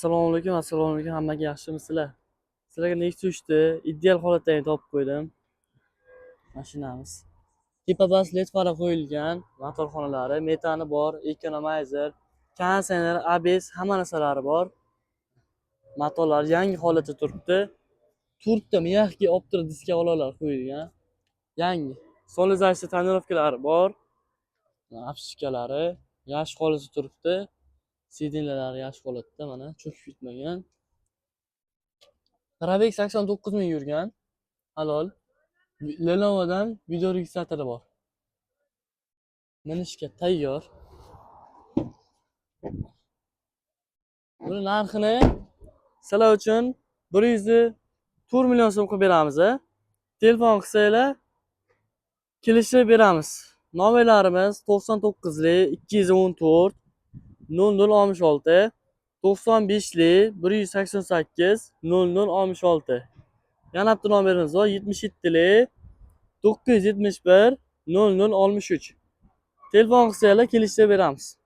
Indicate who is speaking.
Speaker 1: Assalomu alaykum, hammaga yaxshimisizlar? Sizlarga Nexus 3 ideal holatdagi topib qo'ydim. Mashinamiz. Tepa bas led fara qo'yilgan, motor xonalari, metani bor, economizer, konditsioner, ABS hamma narsalari bor. Motorlar yangi holatda turibdi. To'rtta miyaki optra diskavalar qo'yilgan. Yangi. Solizatsiya tonirovkalari bor. Apshikalari yaxshi holatda turibdi. Sidinlari yaxshi holatda, mana cho'kib ketmagan. Probeg 89 ming yurgan. Halol. Lenovo'dan video registratori bor. Minishga tayyor. Buni narxini sizlar uchun 104 million so'm qilib beramiz. Telefon qilsanglar kelishib beramiz. Nomerlarimiz 99li 214 0066, 95li 188 0066. Yana bitta nomerimiz bor 77li 971 0063. Telefon qilsanglar kelishib beramiz.